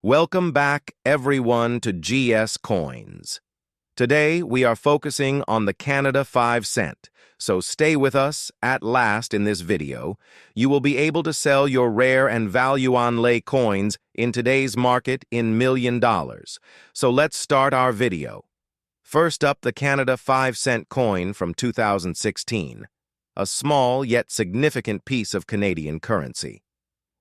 Welcome back, everyone, to GS Coins. Today, we are focusing on the Canada 5 cent, so stay with us. At last in this video, you will be able to sell your rare and value-on-lay coins in today's market in $1 million. So let's start our video. First up, the Canada 5 cent coin from 2016, a small yet significant piece of Canadian currency.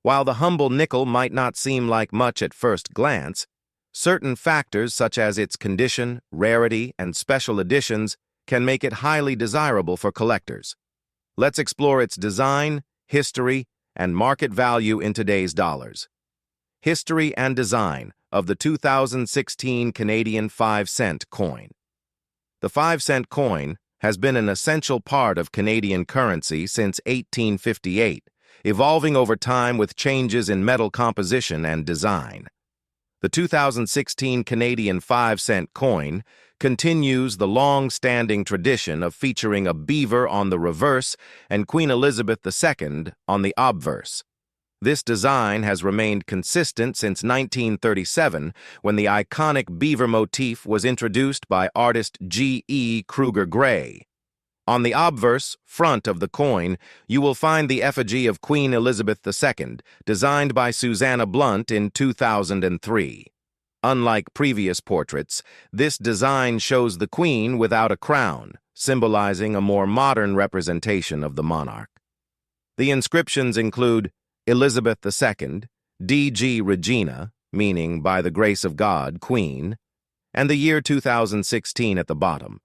While the humble nickel might not seem like much at first glance, certain factors such as its condition, rarity, and special editions can make it highly desirable for collectors. Let's explore its design, history, and market value in today's dollars. History and design of the 2016 Canadian 5 cent coin. The 5 cent coin has been an essential part of Canadian currency since 1858, evolving over time with changes in metal composition and design. The 2016 Canadian 5 cent coin continues the long-standing tradition of featuring a beaver on the reverse and Queen Elizabeth II on the obverse. This design has remained consistent since 1937, when the iconic beaver motif was introduced by artist G.E. Kruger Gray. On the obverse front of the coin, you will find the effigy of Queen Elizabeth II, designed by Susanna Blunt in 2003. Unlike previous portraits, this design shows the Queen without a crown, symbolizing a more modern representation of the monarch. The inscriptions include Elizabeth II, D.G. Regina, meaning by the grace of God, Queen, and the year 2016 at the bottom.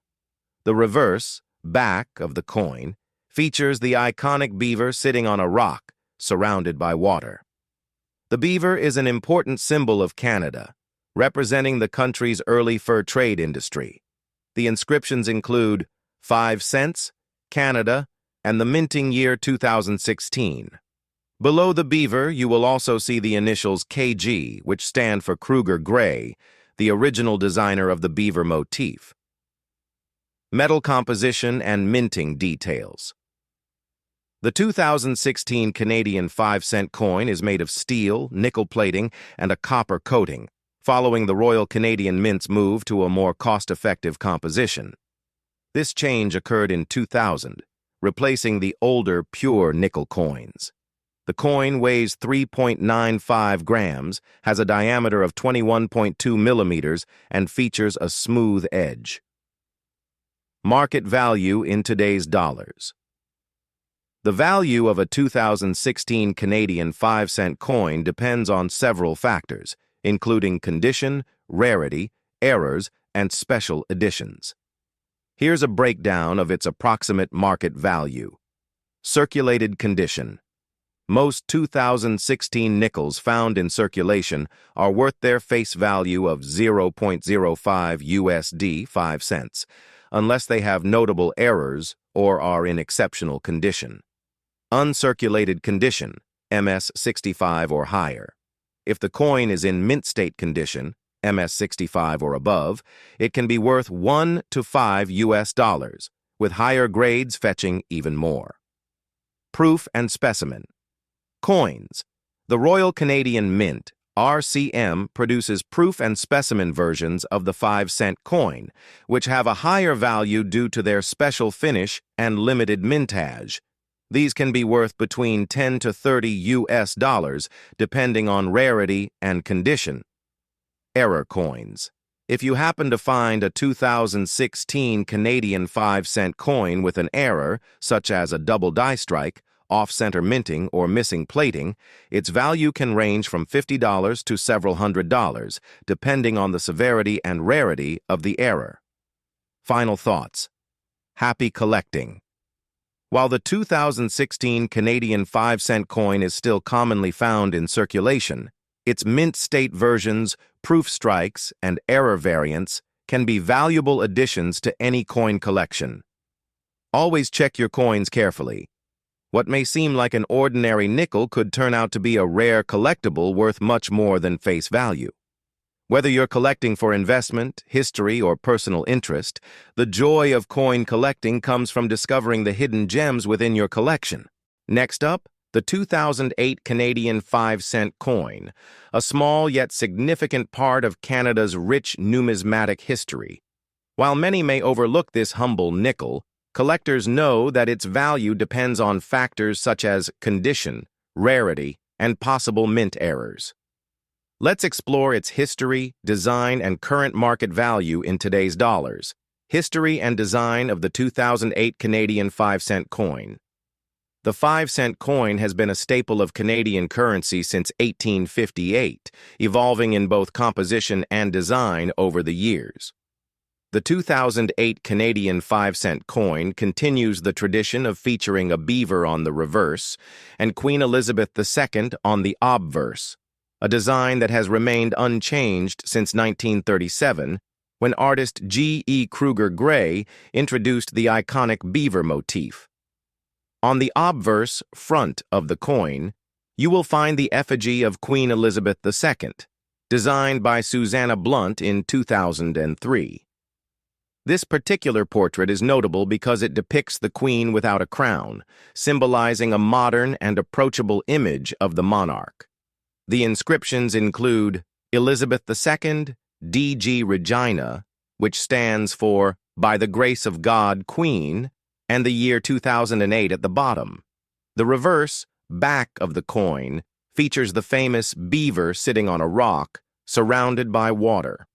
The reverse, back of the coin, features the iconic beaver sitting on a rock, surrounded by water. The beaver is an important symbol of Canada, representing the country's early fur trade industry. The inscriptions include 5 cents, Canada, and the minting year 2016. Below the beaver, you will also see the initials KG, which stand for Kruger Gray, the original designer of the beaver motif. Metal composition and minting details. The 2016 Canadian 5 cent coin is made of steel, nickel plating, and a copper coating, following the Royal Canadian Mint's move to a more cost-effective composition. This change occurred in 2000, replacing the older pure nickel coins. The coin weighs 3.95 grams, has a diameter of 21.2 millimeters, and features a smooth edge. Market value in today's dollars. The value of a 2016 Canadian 5 cent coin depends on several factors, including condition, rarity, errors, and special editions. Here's a breakdown of its approximate market value. Circulated condition. Most 2016 nickels found in circulation are worth their face value of 0.05 USD 5 cents, unless they have notable errors or are in exceptional condition. Uncirculated condition, MS65 or higher. If the coin is in mint state condition, MS65 or above, it can be worth 1 to 5 US dollars, with higher grades fetching even more. Proof and specimen. Coins. The Royal Canadian Mint, RCM, produces proof and specimen versions of the 5 cent coin, which have a higher value due to their special finish and limited mintage. These can be worth between 10 to 30 US dollars, depending on rarity and condition. Error coins. If you happen to find a 2016 Canadian 5 cent coin with an error, such as a double die strike, off-center minting, or missing plating, its value can range from $50 to several $100s, depending on the severity and rarity of the error. Final thoughts. Happy collecting. While the 2016 Canadian 5 cent coin is still commonly found in circulation, its mint state versions, proof strikes, and error variants can be valuable additions to any coin collection. Always check your coins carefully. What may seem like an ordinary nickel could turn out to be a rare collectible worth much more than face value. Whether you're collecting for investment, history, or personal interest, the joy of coin collecting comes from discovering the hidden gems within your collection. Next up, The 2008 Canadian 5-cent coin, a small yet significant part of Canada's rich numismatic history. While many may overlook this humble nickel, collectors know that its value depends on factors such as condition, rarity, and possible mint errors. Let's explore its history, design, and current market value in today's dollars. History and design of the 2008 Canadian 5-cent coin. The 5-cent coin has been a staple of Canadian currency since 1858, evolving in both composition and design over the years. The 2008 Canadian 5-cent coin continues the tradition of featuring a beaver on the reverse and Queen Elizabeth II on the obverse, a design that has remained unchanged since 1937, when artist G.E. Kruger Gray introduced the iconic beaver motif. On the obverse front of the coin, you will find the effigy of Queen Elizabeth II, designed by Susanna Blunt in 2003. This particular portrait is notable because it depicts the Queen without a crown, symbolizing a modern and approachable image of the monarch. The inscriptions include Elizabeth II, D.G. Regina, which stands for By the Grace of God, Queen, and the year 2008 at the bottom. The reverse, back of the coin, features the famous beaver sitting on a rock, surrounded by water.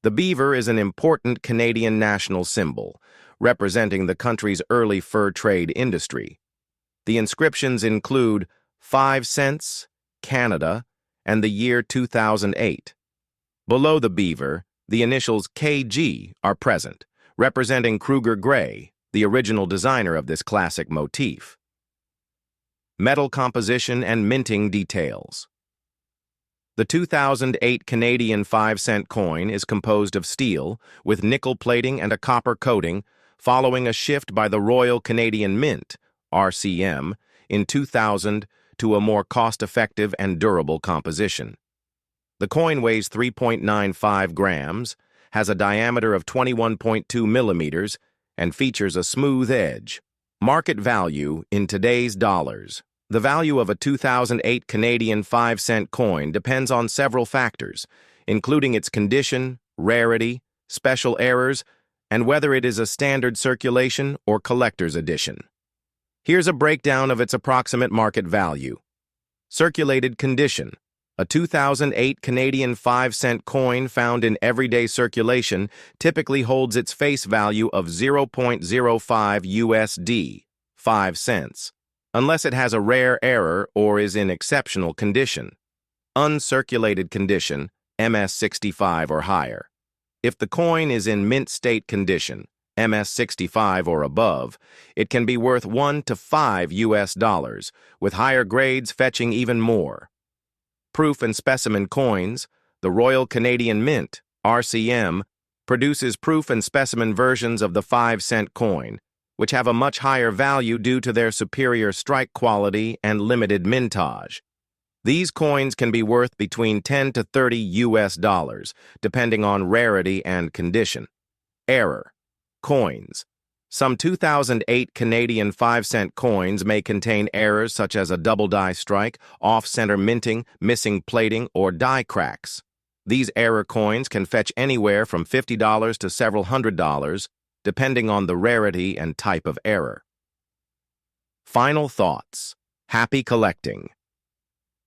The beaver is an important Canadian national symbol, representing the country's early fur trade industry. The inscriptions include 5 cents, Canada, and the year 2008. Below the beaver, the initials KG are present, representing Kruger Gray, the original designer of this classic motif. Metal composition and minting details. The 2008 Canadian 5-cent coin is composed of steel, with nickel plating and a copper coating, following a shift by the Royal Canadian Mint, RCM, in 2000 to a more cost-effective and durable composition. The coin weighs 3.95 grams, has a diameter of 21.2 millimeters, and features a smooth edge. Market value in today's dollars. The value of a 2008 Canadian 5-cent coin depends on several factors, including its condition, rarity, special errors, and whether it is a standard circulation or collector's edition. Here's a breakdown of its approximate market value. Circulated condition. A 2008 Canadian 5-cent coin found in everyday circulation typically holds its face value of 0.05 USD, 5 cents, unless it has a rare error or is in exceptional condition. Uncirculated condition, MS65 or higher. If the coin is in mint state condition, MS65 or above, it can be worth 1 to 5 US dollars, with higher grades fetching even more. Proof and specimen coins. The Royal Canadian Mint, RCM, produces proof and specimen versions of the 5-cent coin, which have a much higher value due to their superior strike quality and limited mintage. These coins can be worth between 10 to 30 US dollars, depending on rarity and condition. Error. Coins. Some 2008 Canadian 5-cent coins may contain errors such as a double die strike, off-center minting, missing plating, or die cracks. These error coins can fetch anywhere from $50 to several $100, depending on the rarity and type of error. Final thoughts. Happy collecting.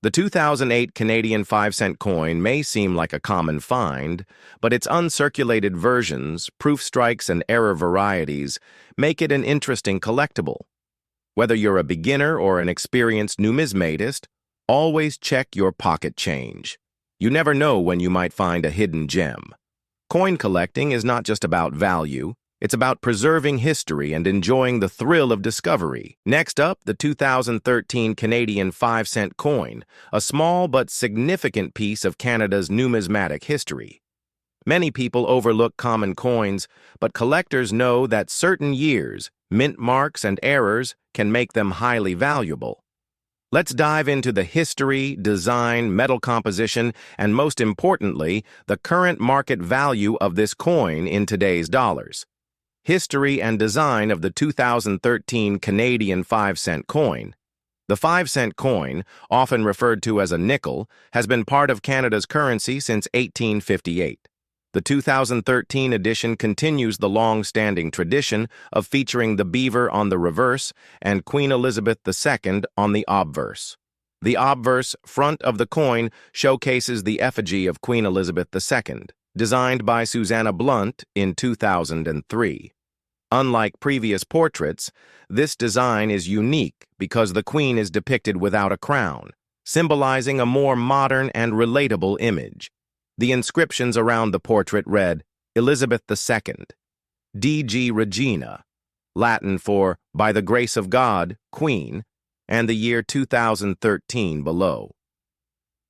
The 2008 Canadian 5-cent coin may seem like a common find, but its uncirculated versions, proof strikes, and error varieties make it an interesting collectible. Whether you're a beginner or an experienced numismatist, always check your pocket change. You never know when you might find a hidden gem. Coin collecting is not just about value. It's about preserving history and enjoying the thrill of discovery. Next up, the 2013 Canadian 5-cent coin, a small but significant piece of Canada's numismatic history. Many people overlook common coins, but collectors know that certain years, mint marks, and errors can make them highly valuable. Let's dive into the history, design, metal composition, and most importantly, the current market value of this coin in today's dollars. History and design of the 2013 Canadian 5-cent coin. The 5-cent coin, often referred to as a nickel, has been part of Canada's currency since 1858. The 2013 edition continues the long-standing tradition of featuring the beaver on the reverse and Queen Elizabeth II on the obverse. The obverse front of the coin showcases the effigy of Queen Elizabeth II, designed by Susanna Blunt in 2003. Unlike previous portraits, this design is unique because the Queen is depicted without a crown, symbolizing a more modern and relatable image. The inscriptions around the portrait read, Elizabeth II, DG Regina, Latin for By the Grace of God, Queen, and the year 2013 below.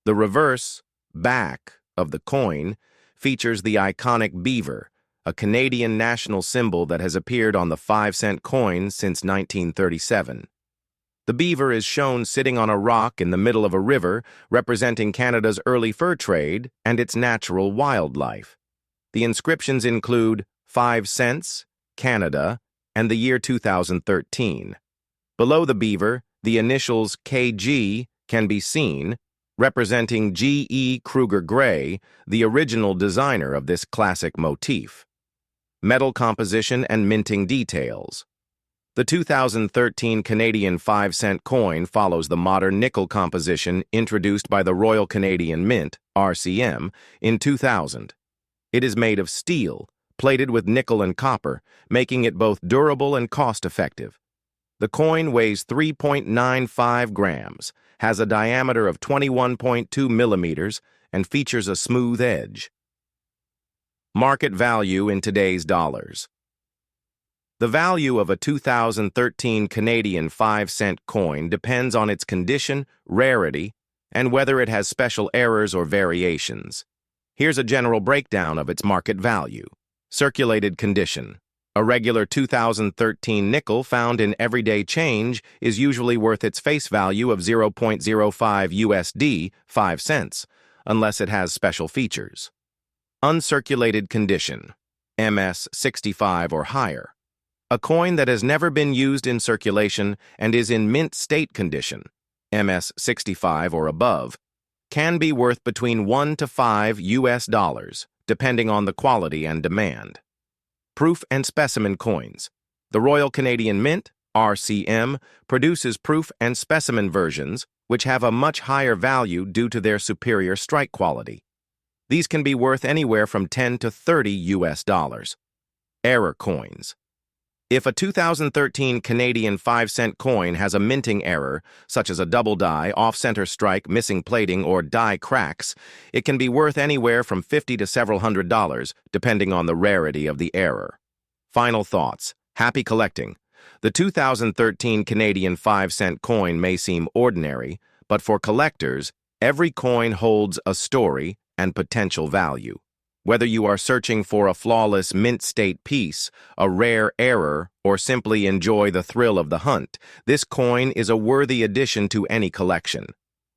The reverse, back, of the coin features the iconic beaver, a Canadian national symbol that has appeared on the 5-cent coin since 1937. The beaver is shown sitting on a rock in the middle of a river, representing Canada's early fur trade and its natural wildlife. The inscriptions include 5 cents, Canada, and the year 2013. Below the beaver, the initials KG can be seen, representing G.E. Kruger Gray, the original designer of this classic motif. Metal composition and minting details. The 2013 Canadian 5-cent coin follows the modern nickel composition introduced by the Royal Canadian Mint, RCM, in 2000. It is made of steel, plated with nickel and copper, making it both durable and cost-effective. The coin weighs 3.95 grams, has a diameter of 21.2 millimeters, and features a smooth edge. Market value in today's dollars. The value of a 2013 Canadian 5-cent coin depends on its condition, rarity, and whether it has special errors or variations. Here's a general breakdown of its market value. Circulated condition. A regular 2013 nickel found in everyday change is usually worth its face value of 0.05 USD, 5 cents, unless it has special features. Uncirculated condition. MS 65 or higher. A coin that has never been used in circulation and is in mint state condition, MS 65 or above, can be worth between 1 to 5 US dollars, depending on the quality and demand. Proof and specimen coins. The Royal Canadian Mint, RCM, produces proof and specimen versions, which have a much higher value due to their superior strike quality. These can be worth anywhere from 10 to 30 US dollars. Error coins. If a 2013 Canadian 5-cent coin has a minting error, such as a double die, off-center strike, missing plating, or die cracks, it can be worth anywhere from $50 to several $100s, depending on the rarity of the error. Final thoughts. Happy collecting. The 2013 Canadian 5-cent coin may seem ordinary, but for collectors, every coin holds a story and potential value. Whether you are searching for a flawless mint state piece, a rare error, or simply enjoy the thrill of the hunt, this coin is a worthy addition to any collection.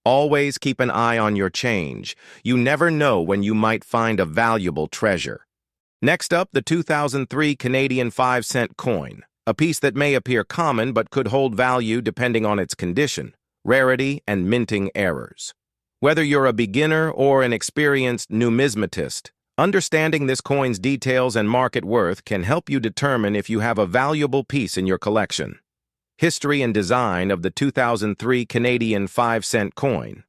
Always keep an eye on your change. You never know when you might find a valuable treasure. Next up, the 2003 Canadian 5-cent coin, a piece that may appear common but could hold value depending on its condition, rarity, and minting errors. Whether you're a beginner or an experienced numismatist, understanding this coin's details and market worth can help you determine if you have a valuable piece in your collection. History and design of the 2003 Canadian 5-cent coin.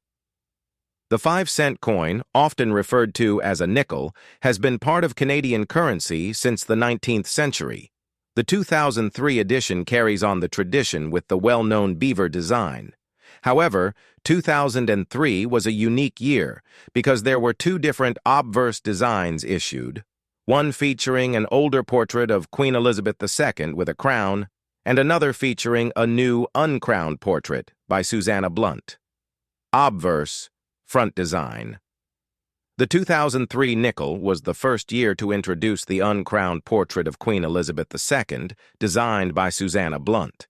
The 5-cent coin, often referred to as a nickel, has been part of Canadian currency since the 19th century. The 2003 edition carries on the tradition with the well-known beaver design. However, 2003 was a unique year because there were two different obverse designs issued, one featuring an older portrait of Queen Elizabeth II with a crown, and another featuring a new uncrowned portrait by Susanna Blunt. Obverse, front design. The 2003 nickel was the first year to introduce the uncrowned portrait of Queen Elizabeth II, designed by Susanna Blunt.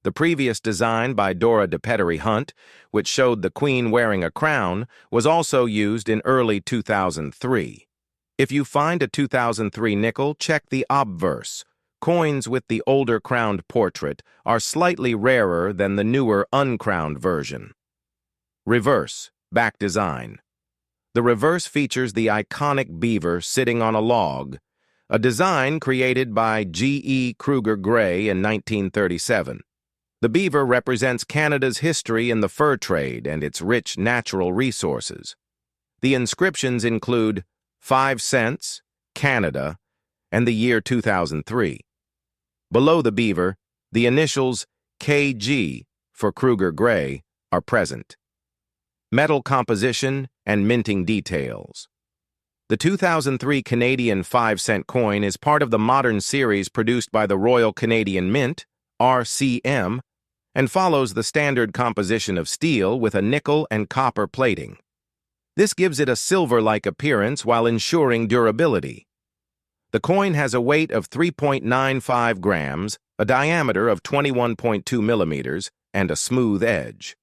The previous design by Dora de Pettery Hunt, which showed the Queen wearing a crown, was also used in early 2003. If you find a 2003 nickel, check the obverse. coins with the older crowned portrait are slightly rarer than the newer uncrowned version. Reverse, back design. The reverse features the iconic beaver sitting on a log, a design created by G.E. Kruger Gray in 1937. The beaver represents Canada's history in the fur trade and its rich natural resources. The inscriptions include 5 cents, Canada, and the year 2003. Below the beaver, the initials KG for Kruger Gray are present. Metal composition and minting details. The 2003 Canadian 5-cent coin is part of the modern series produced by the Royal Canadian Mint, RCM, and follows the standard composition of steel with a nickel and copper plating. This gives it a silver-like appearance while ensuring durability. The coin has a weight of 3.95 grams, a diameter of 21.2 millimeters, and a smooth edge.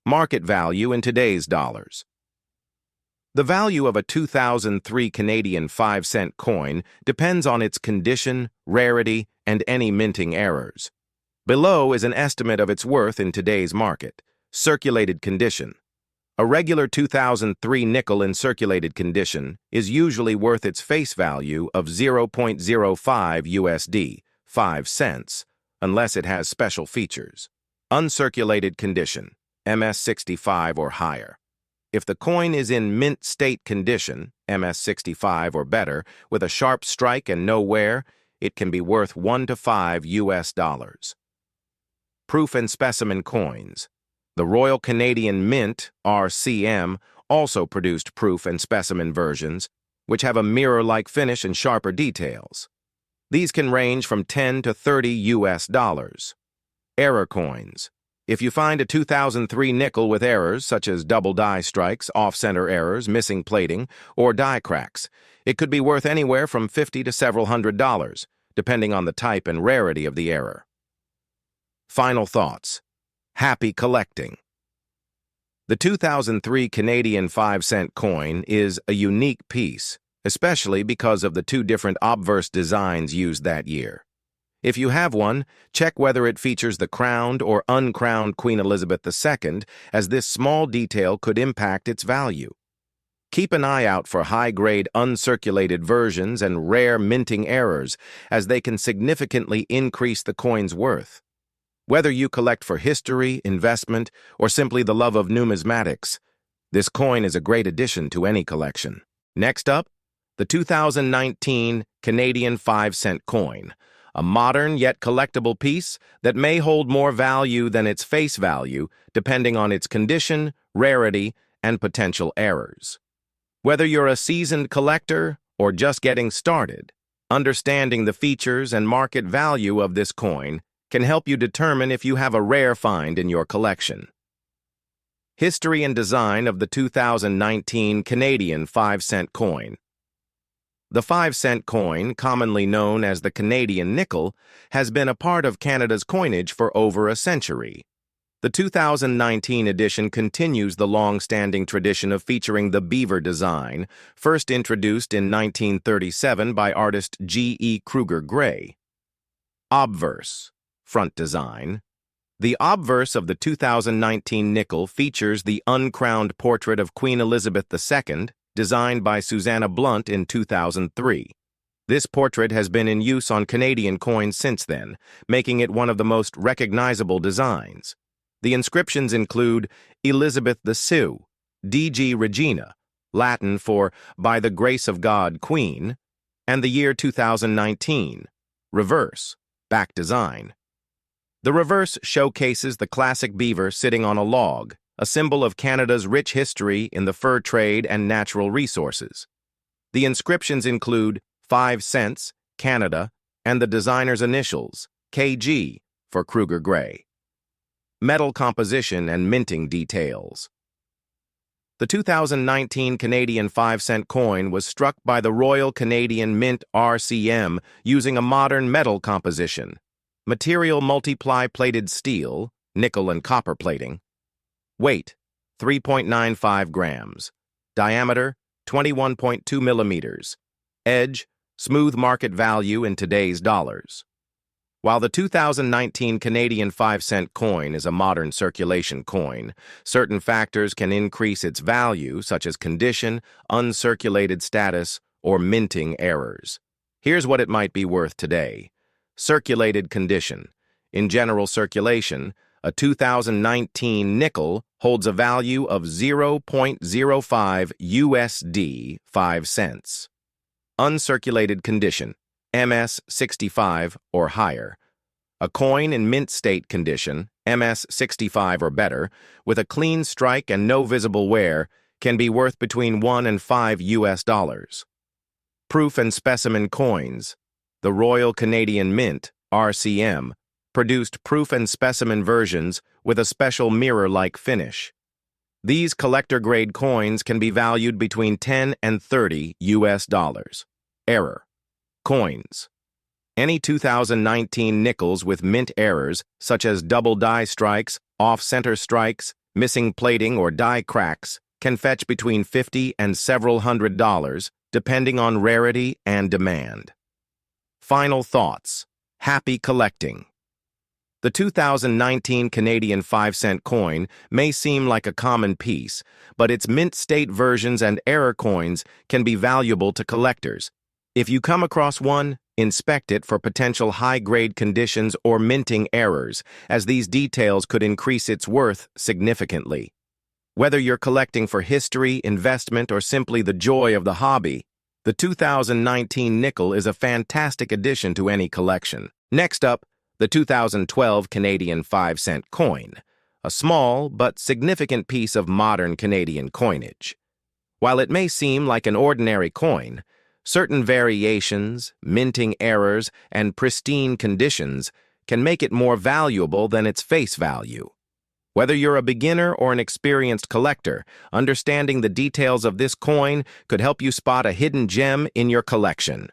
Market value in today's dollars. The value of a 2003 Canadian 5-cent coin depends on its condition, rarity, and any minting errors. Below is an estimate of its worth in today's market. Circulated condition. A regular 2003 nickel in circulated condition is usually worth its face value of 0.05 USD, 5 cents, unless it has special features. Uncirculated condition. MS65 or higher. If the coin is in mint state condition, MS65 or better, with a sharp strike and no wear, it can be worth 1 to 5 US dollars. Proof and specimen coins. The Royal Canadian Mint, RCM, also produced proof and specimen versions, which have a mirror-like finish and sharper details. These can range from 10 to 30 US dollars. Error coins. If you find a 2003 nickel with errors such as double die strikes, off-center errors, missing plating, or die cracks, it could be worth anywhere from $50 to several $100, depending on the type and rarity of the error. Final thoughts. Happy collecting. The 2003 Canadian 5-cent coin is a unique piece, especially because of the two different obverse designs used that year. If you have one, check whether it features the crowned or uncrowned Queen Elizabeth II, as this small detail could impact its value. Keep an eye out for high-grade uncirculated versions and rare minting errors, as they can significantly increase the coin's worth. Whether you collect for history, investment, or simply the love of numismatics, this coin is a great addition to any collection. Next up, the 2019 Canadian 5-cent coin. A modern yet collectible piece that may hold more value than its face value, depending on its condition, rarity, and potential errors. Whether you're a seasoned collector or just getting started, understanding the features and market value of this coin can help you determine if you have a rare find in your collection. History and design of the 2019 Canadian 5-cent coin. The 5-cent coin, commonly known as the Canadian nickel, has been a part of Canada's coinage for over a century. The 2019 edition continues the long-standing tradition of featuring the beaver design, first introduced in 1937 by artist G.E. Kruger Gray. Obverse, front design. The obverse of the 2019 nickel features the uncrowned portrait of Queen Elizabeth II, designed by Susanna Blunt in 2003. This portrait has been in use on Canadian coins since then, making it one of the most recognizable designs. The inscriptions include Elizabeth the Sioux, DG Regina, Latin for By the Grace of God, Queen, and the year 2019, reverse, back design. The reverse showcases the classic beaver sitting on a log, a symbol of Canada's rich history in the fur trade and natural resources. The inscriptions include 5 cents, Canada, and the designer's initials, KG, for Kruger Gray. Metal composition and minting details. The 2019 Canadian 5-cent coin was struck by the Royal Canadian Mint RCM using a modern metal composition. Material multiply-plated steel, nickel and copper plating. Weight, 3.95 grams. Diameter, 21.2 millimeters. Edge, Smooth market value in today's dollars. While the 2019 Canadian 5-cent coin is a modern circulation coin, certain factors can increase its value, such as condition, uncirculated status, or minting errors. Here's what it might be worth today. Circulated condition. In general circulation, a 2019 nickel holds a value of 0.05 USD 5 cents. Uncirculated condition. MS65 or higher. A coin in mint state condition, MS65 or better, with a clean strike and no visible wear, can be worth between $1 and $5 US. Proof and specimen coins. The Royal Canadian Mint, RCM, produced proof and specimen versions with a special mirror-like finish. These collector-grade coins can be valued between $10 and $30 US. Error. Coins. Any 2019 nickels with mint errors, such as double die strikes, off-center strikes, missing plating, or die cracks, can fetch between $50 and several $100, depending on rarity and demand. Final thoughts. Happy collecting. The 2019 Canadian 5-cent coin may seem like a common piece, but its mint state versions and error coins can be valuable to collectors. If you come across one, inspect it for potential high-grade conditions or minting errors, as these details could increase its worth significantly. Whether you're collecting for history, investment, or simply the joy of the hobby, the 2019 nickel is a fantastic addition to any collection. Next up, the 2012 Canadian 5-cent coin, a small but significant piece of modern Canadian coinage. While it may seem like an ordinary coin, certain variations, minting errors, and pristine conditions can make it more valuable than its face value. Whether you're a beginner or an experienced collector, understanding the details of this coin could help you spot a hidden gem in your collection.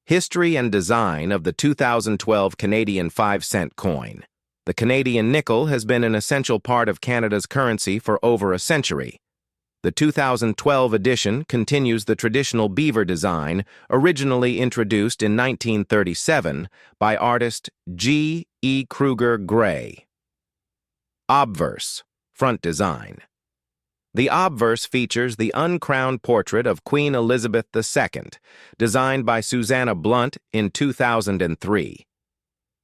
History and design of the 2012 Canadian 5-cent coin. The Canadian nickel has been an essential part of Canada's currency for over a century. The 2012 edition continues the traditional beaver design originally introduced in 1937 by artist G. E. Kruger Gray. Obverse, front design. The obverse features the uncrowned portrait of Queen Elizabeth II, designed by Susanna Blunt in 2003.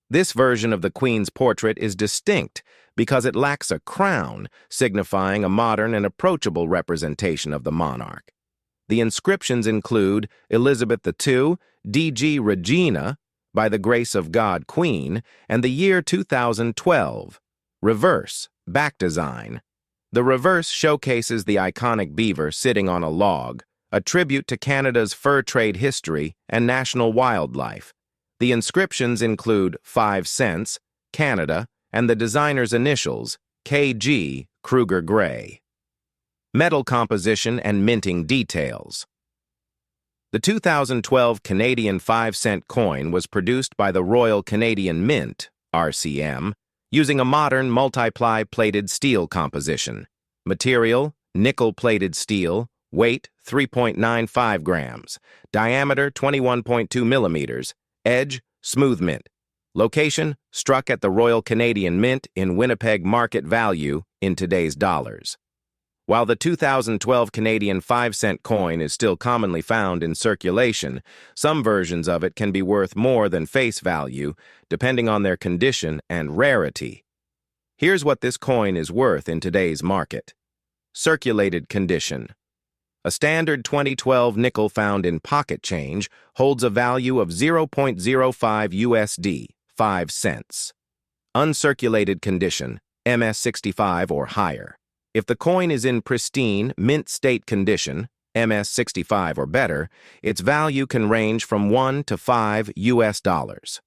This version of the Queen's portrait is distinct because it lacks a crown, signifying a modern and approachable representation of the monarch. The inscriptions include Elizabeth II, DG Regina, by the grace of God Queen, and the year 2012. Reverse, back design. The reverse showcases the iconic beaver sitting on a log, a tribute to Canada's fur trade history and national wildlife. The inscriptions include 5 cents, Canada, and the designer's initials, KG Kruger Gray. Metal composition and minting details. The 2012 Canadian 5-cent coin was produced by the Royal Canadian Mint, RCM, using a modern multiply plated steel composition. Material, nickel-plated steel, weight 3.95 grams, diameter 21.2 millimeters, edge, smooth mint. Location, struck at the Royal Canadian Mint in Winnipeg market value in today's dollars. While the 2012 Canadian 5-cent coin is still commonly found in circulation, some versions of it can be worth more than face value, depending on their condition and rarity. Here's what this coin is worth in today's market. Circulated condition. A standard 2012 nickel found in pocket change holds a value of 0.05 USD, 5 cents. Uncirculated condition, MS65 or higher. If the coin is in pristine, mint state condition, MS65 or better, its value can range from $1 to $5 US.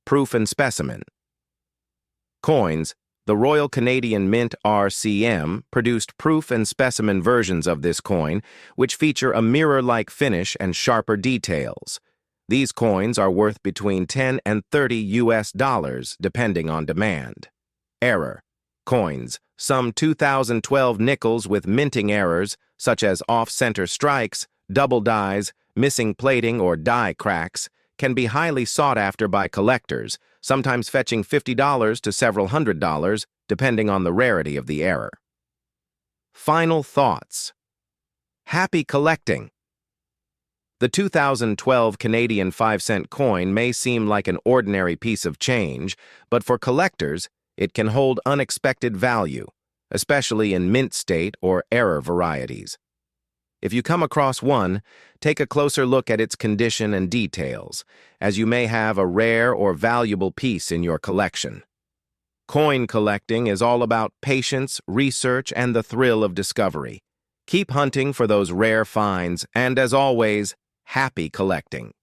Proof and specimen. Coins. The Royal Canadian Mint RCM produced proof and specimen versions of this coin, which feature a mirror-like finish and sharper details. These coins are worth between $10 and $30 US, depending on demand. Error. Coins. Some 2012 nickels with minting errors, such as off-center strikes, double dies, Missing plating or die cracks can be highly sought after by collectors, sometimes fetching $50 to several $100, depending on the rarity of the error. Final thoughts. Happy collecting! The 2012 Canadian 5-cent coin may seem like an ordinary piece of change, but for collectors, it can hold unexpected value, especially in mint state or error varieties. If you come across one, take a closer look at its condition and details, as you may have a rare or valuable piece in your collection. Coin collecting is all about patience, research, and the thrill of discovery. Keep hunting for those rare finds, and as always, happy collecting.